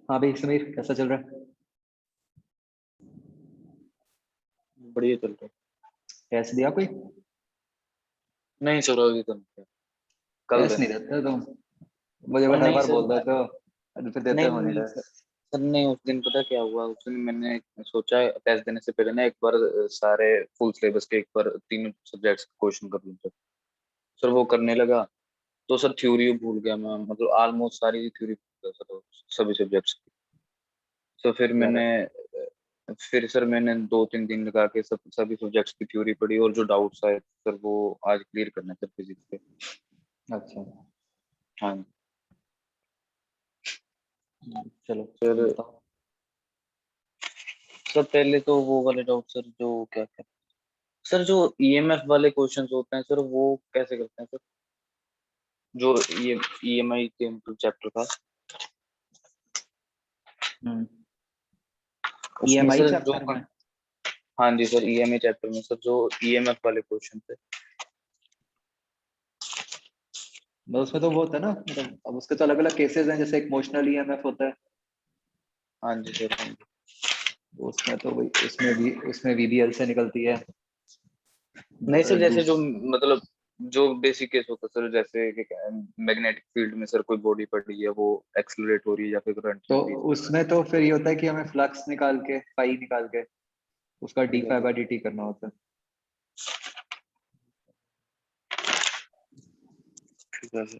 हाँ भाई समीर, कैसा चल रहा है? बढ़िया चल रहा है। टेस्ट दिया कोई? नहीं सर, अभी तो नहीं किया। कल टेस्ट नहीं देना। देते तुम? मुझे और हर नहीं बार सर। बोल देते हो, फिर देते नहीं हो नहीं नहीं सर। टेस्ट। सर नहीं, उस दिन पता क्या हुआ, उस दिन मैंने सोचा है टेस्ट देने से पहले ना एक बार सारे फुल सिलेबस के एक बार तीनों सब्जेक्ट्स के क्वेश्चन कर लूँ। सर वो करने लगा तो सर थ्योरी भूल गया मैं, मतलब ऑलमोस्ट सारी थ्योरी भूल गया सर, सभी सब्जेक्ट्स की। तो यार फिर सर मैंने 2-3 दिन लगा के सब सभी सब्जेक्ट्स की थ्योरी पढ़ी, और जो डाउट्स आए सर वो आज क्लियर करना है सर फिजिक्स के। अच्छा। हाँ चलो सर। बताओ। सर पहले तो वो वाले डाउट सर, जो क्या क्या सर, जो ईएमएफ वाले क्वेश्चंस होते हैं सर, वो कैसे करते हैं सर? जो ईएमआई के चैप्टर था हम्म। उसमें ईएमआई सर जो चैप्टर में? हाँ जी सर, ईएमआई चैप्टर में सर जो ईएमएफ वाले क्वेश्चन थे। मतलब उसमें तो वो होता है ना, मतलब अब उसके तो अलग अलग केसेस हैं, जैसे एक इमोशनल ईएमएफ होता है। हाँ जी सर, हाँ जी। तो उसमें तो वही, उसमें वीबीएल से निकलती है। नहीं सर, जैसे जो दूस मतलब जो बेसिक केस होता है सर, जैसे मैग्नेटिक फील्ड में सर कोई बॉडी पड़ी है, वो एक्सलरेट हो रही है या फिर करंट तो इंक्रीज कर रहा उसमें तो फिर ये होता है कि हमें फ्लक्स निकाल के, फाई निकाल के, उसका है। डी ठीक है फाई सर। बाई डी टी करना होता है। ठीक है सर।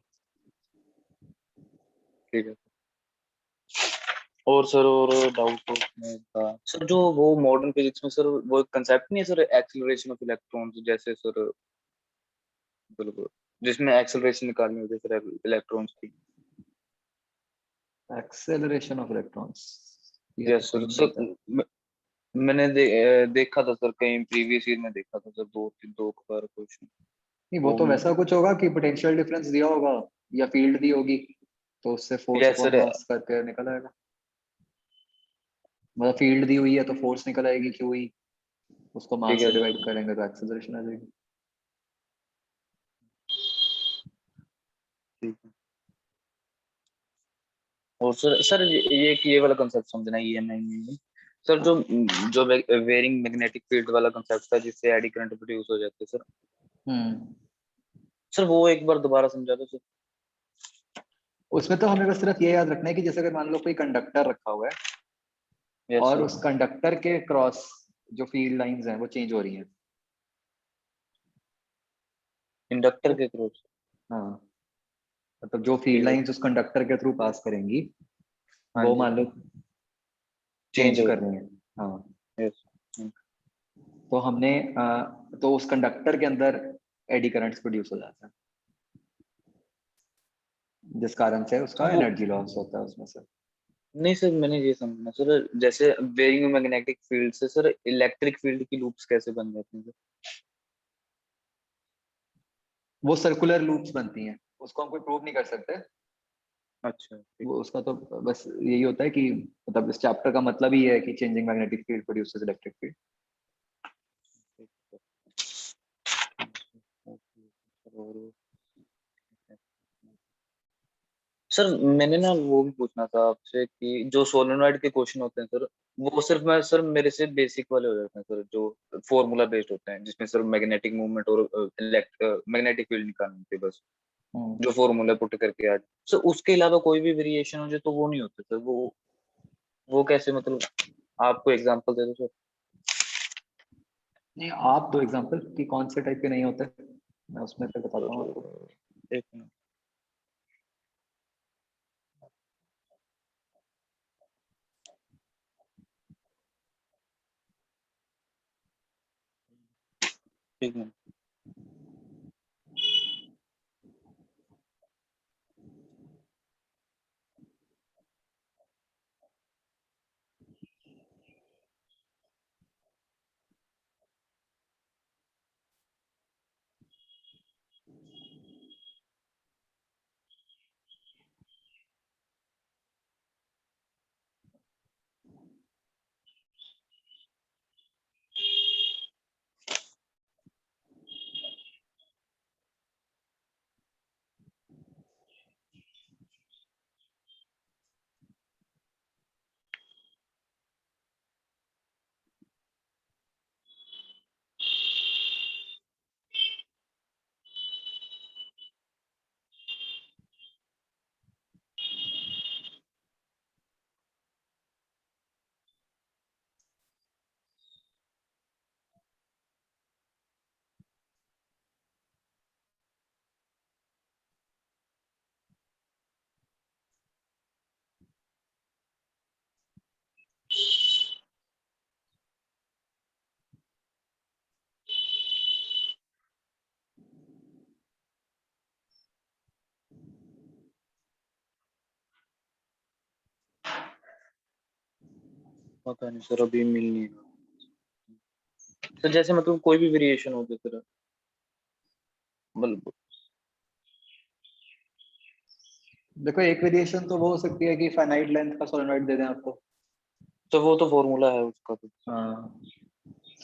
ठीक है। और सर, और डाउट उसमें था सर, जो वो मॉडर्न फिजिक्स में सर वो कंसेप्ट नहीं है सर, एक्सीलरेशन ऑफ इलेक्ट्रॉन्स, जैसे सर बिल्कुल, जिसमें एक्सेलरेशन निकालनी होती है सर इलेक्ट्रॉन्स की। Acceleration of electrons? ये तो यस कोई सर। नहीं सर पता। मैंने देखा था सर, कहीं प्रीवियस ईयर में देखा था सर, दो बार क्वेश्चन। नहीं, वो वो तो वैसा कुछ होगा कि पोटेंशियल डिफरेंस दिया होगा या फील्ड दी होगी, तो उससे फोर्स यस अपॉन सर। मास करके निकल आएगा। मतलब फील्ड दी हुई है तो फोर्स निकल आएगी क्यू ही, उसको ठीक मास है से सर। डिवाइड करेंगे तो एक्सेलरेशन आ जाएगी। ठीक है। और सर ये वाला कंसेप्ट समझना, ईएमआई में सर, जो वेरिंग मैग्नेटिक फील्ड वाला कंसेप्ट था, जिससे एडी करंट प्रोड्यूस हो जाते सर। हम्म। सर वो एक बार दोबारा समझा दो सर। उसमें तो हमें बस सिर्फ ये याद रखना है कि जैसे अगर मान लो कोई कंडक्टर रखा हुआ है यस और सर। उस कंडक्टर के क्रॉस जो फील्ड लाइंस हैं वो चेंज हो रही हैं। इंडक्टर तो के थ्रू। हाँ, मतलब जो फील्ड ठीक है। लाइंस उस कंडक्टर के थ्रू पास करेंगी, हाँ वो जी। मान लो चेंज चेंज हो कर रही रही है। हाँ, है। यस। तो हमने तो उस कंडक्टर के अंदर एडी करंट्स प्रोड्यूस हो जाता है, जिस कारण से तो उसका वो एनर्जी लॉस होता है उसमें से। नहीं सर, मैंने ये समझना सर, जैसे वेरिंग मैग्नेटिक फील्ड से सर इलेक्ट्रिक फील्ड की लूप्स कैसे बन जाती हैं सर? वो सर्कुलर लूप्स बनती हैं, उसको हम कोई प्रूव नहीं कर सकते। अच्छा ठीक वो उसका तो बस यही होता है कि मतलब इस चैप्टर का मतलब ही है कि changing magnetic field produces electric field. है। और सर मैंने ना वो भी पूछना था आपसे कि जो सोलेनोइड के क्वेश्चन होते हैं सर, वो सिर्फ मैं सर मेरे से बेसिक वाले हो जाते हैं सर, जो फॉर्मूला बेस्ड होते हैं, जिसमें सर मैग्नेटिक मूवमेंट और मैग्नेटिक फील्ड निकालनी होती है बस, जो फॉर्मूला पुट करके आज सर, उसके अलावा कोई भी वेरिएशन हो जाए तो वो नहीं होते सर, वो कैसे, मतलब आपको एग्जांपल दे दो सर। नहीं, आप दो एग्जांपल कि कौन से टाइप के नहीं होते, मैं उसमें फिर बताता हूँ आपको। एक मिनट। ठीक है। पता नहीं सर, अभी मिल नहीं रहा। तो जैसे मतलब कोई भी वेरिएशन हो तो फिर मतलब देखो एक वेरिएशन तो वो हो सकती है कि फाइनाइट लेंथ का सोलेनोइड दे दें आपको। तो वो तो फॉर्मूला है उसका तो। हाँ,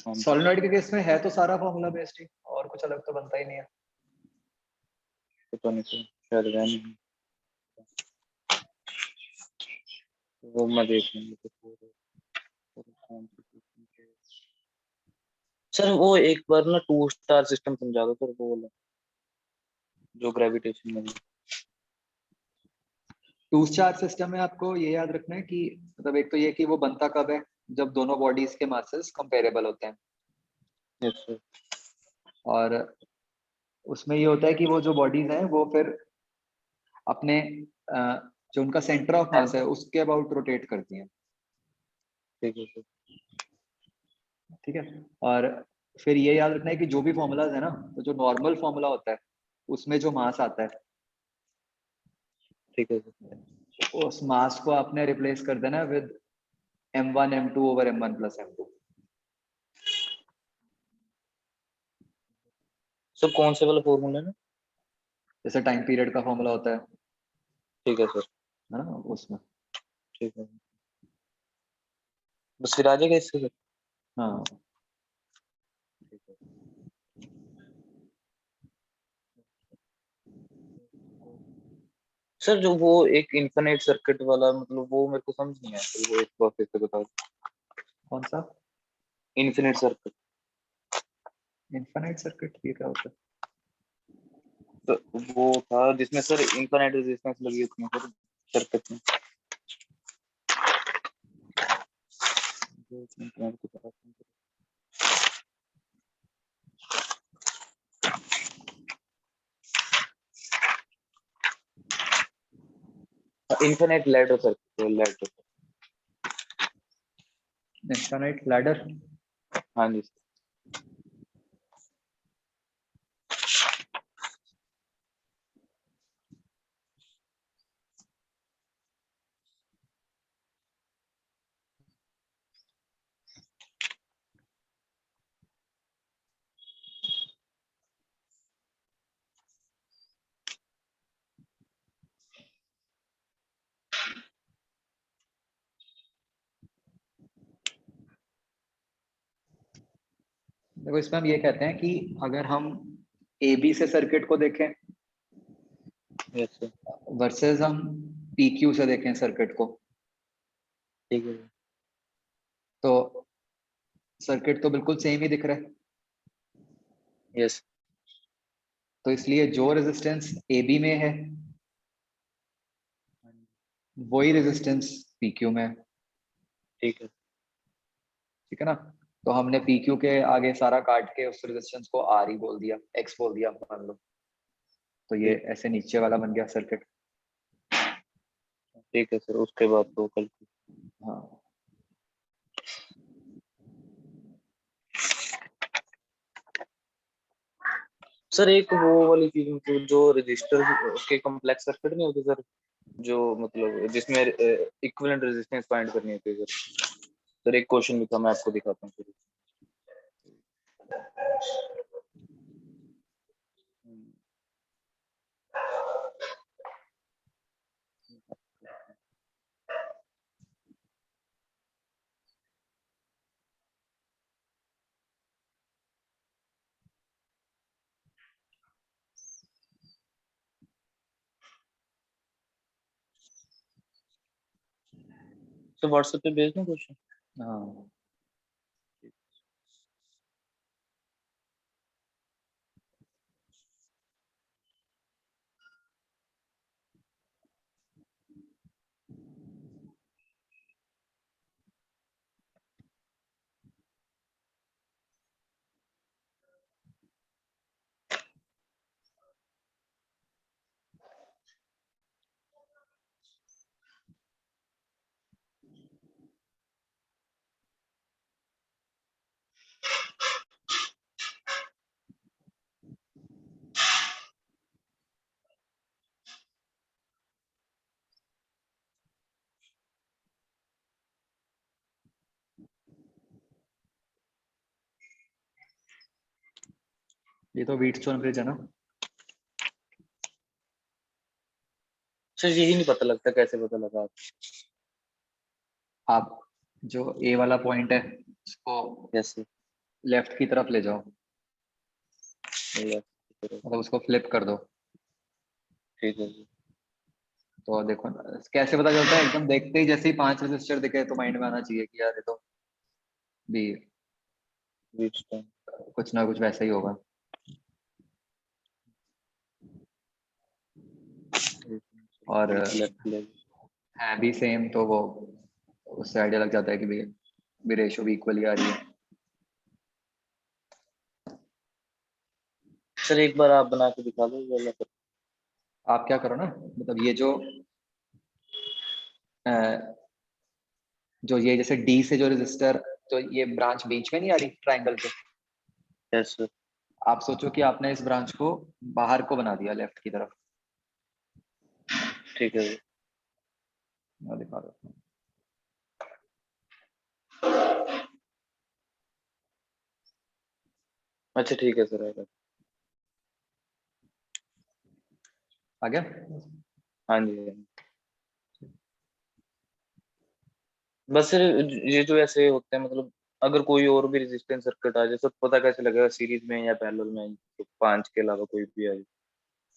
हाँ जी, सोलेनोइड के केस में है तो सारा फॉर्मूला बेस्ड ही, और कुछ अलग तो बनता ही नहीं है। पता नहीं सर, शायद वह नहीं, वो मैं देख लूंगा तो कौन सी question है। सर वो एक बार ना टू स्टार सिस्टम समझा दो सर, वो वाला जो ग्रेविटेशन में। टू स्टार सिस्टम में आपको ये याद रखना है कि मतलब एक तो ये कि वो बनता कब है, जब दोनों बॉडीज के मासेस कंपेरेबल होते हैं। Yes sir. और उसमें ये होता है कि वो जो बॉडीज हैं वो फिर अपने जो उनका सेंटर ऑफ मास है उसके अबाउट रोटेट करती हैं। ठीक है सर। ठीक है। और फिर ये याद रखना है कि जो भी फॉर्मूलाज है ना, तो जो नॉर्मल फॉर्मूला होता है उसमें जो मास आता है, ठीक है सर। उस मास को आपने रिप्लेस कर देना with m1 m2/m1 + m2। Sir कौन से वाला फॉर्मूला है? जैसे टाइम पीरियड का फॉर्मूला होता ठीक है सर। है ना, उसमें। ठीक है, बस फिर आ जाएगा इससे सर। हाँ, ठीक है सर। जो वो एक इनफिनिट सर्किट वाला मतलब वो मेरे को समझ नहीं आया सर, वो एक बार फिर से बता दो। कौन सा? इनफिनिट सर्किट इनफाइनाइट सर्किट ये क्या होता है? तो वो था जिसमें सर इनफिनिट रेजिस्टेंस लगी होती है सर सर्किट में। Infinite ladder circuit, ladder. Infinite ladder. हाँ जी सर। देखो इसमें हम ये कहते हैं कि अगर हम ए बी से सर्किट को देखें यस सर। वर्सेस हम पी क्यू से देखें सर्किट को, ठीक है। तो सर्किट तो बिल्कुल सेम ही दिख रहा है। यस। तो इसलिए जो रेजिस्टेंस ए बी में है वही रेजिस्टेंस पी क्यू में है। ठीक है। ठीक है ना। तो हमने पी क्यू के आगे सारा काट के उस रेजिस्टेंस को आर ही बोल दिया, एक्स बोल दिया मान लो। तो ये ठीक। ऐसे नीचे वाला बन गया सर्किट। ठीक है सर, उसके बाद तो कल। हाँ, सर एक वो वाली चीज मतलब जो रजिस्टर के कॉम्प्लेक्स सर्किट नहीं होते सर, जो मतलब जिसमें इक्विवेलेंट रेजिस्टेंस फाइंड करनी होती है सर। सर एक क्वेश्चन भी था, मैं आपको दिखाता हूँ सर। सर व्हाट्सएप पे भेज दूँ क्वेश्चन? हाँ। ये तो व्हीटस्टोन ब्रिज है ना। सर यही नहीं पता लगता, कैसे पता लगा? आप जो ए वाला पॉइंट है उसको जैसे लेफ्ट की तरफ ले जाओ, मतलब उसको फ्लिप कर दो। ठीक है जी। तो देखो ना, कैसे पता चलता है, एकदम देखते ही जैसे ही 5 रजिस्टर दिखे तो माइंड में आना चाहिए कि यार ये तो भी व्हीटस्टोन। कुछ ना कुछ वैसा ही होगा। और लेफ्ट लेग। है भी सेम, तो वो उससे आइडिया लग जाता है कि भी रेशो भी इक्वली आ रही है। सर एक बार आप बना के दिखा दो ये वाला सर। आप क्या करो ना, मतलब ये अ, जो ये जैसे डी से जो रजिस्टर, तो ये ब्रांच बीच में नहीं आ रही ट्रायंगल के, यस सर। आप सोचो कि आपने इस ब्रांच को बाहर को बना दिया लेफ्ट की तरफ। ठीक है जी। मैं दिखा देता हूँ। अच्छा ठीक है सर, आएगा। आ गया। हाँ जी हाँ जी। बस सर ये जो ऐसे होते हैं, मतलब अगर कोई और भी रेजिस्टेंस सर्किट आ जाए सर, पता कैसे लगेगा सीरीज में या पैरेलल में, तो 5 के अलावा कोई भी आ जाए?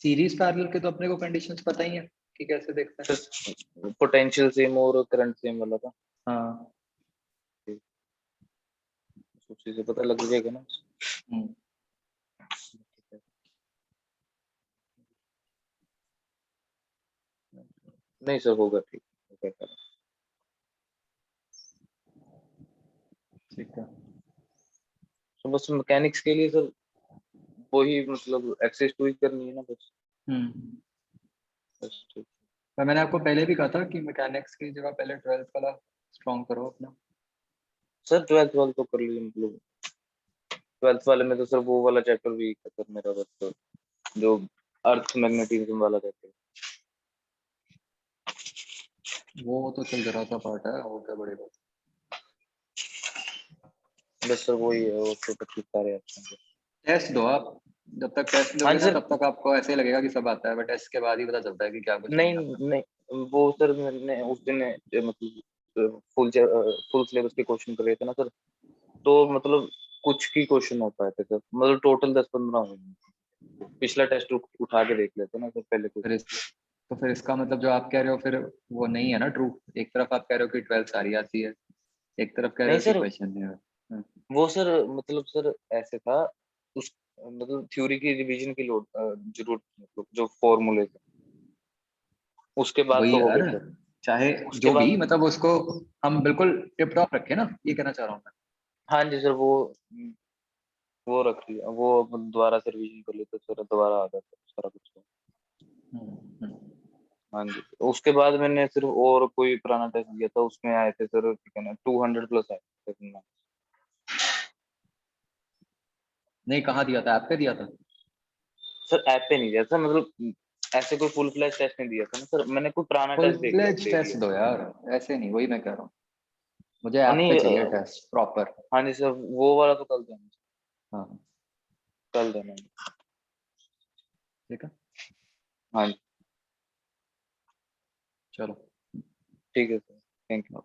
सीरीज पैरेलल के तो अपने को कंडीशंस पता ही है कि कैसे देखते हैं। सर पोटेंशियल सेम और करंट सेम वाला था। हाँ। उसी से पता लग जाएगा ना। हम्म। नहीं सर, होगा ठीक। होगा। ठीक है। तो बस मैकेनिक्स के लिए सर वही, मतलब एक्सेस टू ही करनी है ना बस। हम्म। बस ठीक। पर मैंने आपको पहले भी कहा था कि मैकेनिक्स की जगह पहले 12th वाला स्ट्रॉन्ग करो अपना। सर 12th वाला तो कर लीजिए, मतलब 12th वाले में तो सर वो वाला चैप्टर भी है सर मेरा, बस तो जो अर्थ मैग्नेटिज्म वाला चैप्टर। वो तो चल जरा सा पार्ट है, वो क्या बड़े बात। बस सर वही है, वो तो तकलीफ सारे ऑप्शन है। टेस्ट दो आप, जब तक टेस्ट हाँ दोगे जी ना सर। तब तक आपको ऐसे ही लगेगा कि सब आता है, बट टेस्ट के बाद ही पता चलता है कि क्या कुछ नहीं आता। नहीं नहीं, वो सर मैंने उस दिन मतलब फुल सिलेबस के क्वेश्चन कर रहे थे ना सर, तो मतलब कुछ की क्वेश्चन हो पाए थे सर, मतलब टोटल 10-15 हुए। पिछला टेस्ट उठा के देख लेते ना सर पहले कुछ। फिर तो फिर इसका मतलब जो आप कह रहे हो फिर वो नहीं है ना ट्रू। एक तरफ आप कह रहे हो कि 12 सारी आती है, एक तरफ कह रहे नहीं हो कि सर, क्वेश्चन नहीं है। वो सर मतलब सर ऐसे था, उस मतलब थ्योरी की रिवीजन की लोड जरूरत, मतलब जो फॉर्मूले थे उसके बाद वही तो हो गए यार, सर। चाहे उसके जो भी, बाद मतलब उसको हम बिल्कुल टिप टॉप रखे ना, ये कहना चाह रहा हूँ मैं। हाँ जी सर, वो रख लिया, वो दोबारा से रिवीजन कर लेते सर, दोबारा आ जाता सारा कुछ। हम्म। हाँ जी, उसके बाद मैंने सिर्फ और कोई पुराना टेस्ट दिया था, उसमें आए थे सर, क्या कहना 200 प्लस आए थे। नहीं, कहाँ दिया था, ऐप पे दिया था। सर ऐप पे नहीं दिया था, मतलब ऐसे कोई फुल फ्लैश टेस्ट नहीं दिया था ना सर, मैंने कोई पुराना फुल टेस्ट देख लिया, फ्लेज दे टेस्ट दिया। दो यार, ऐसे नहीं, वही मैं कह रहा हूँ, मुझे और ऐप पे नहीं चाहिए टेस्ट प्रॉपर। हाँ जी सर, वो वाला तो कल देना। हाँ। कल देना। ठीक है। हाँ जी। चलो। ठीक है सर, थैंक यू।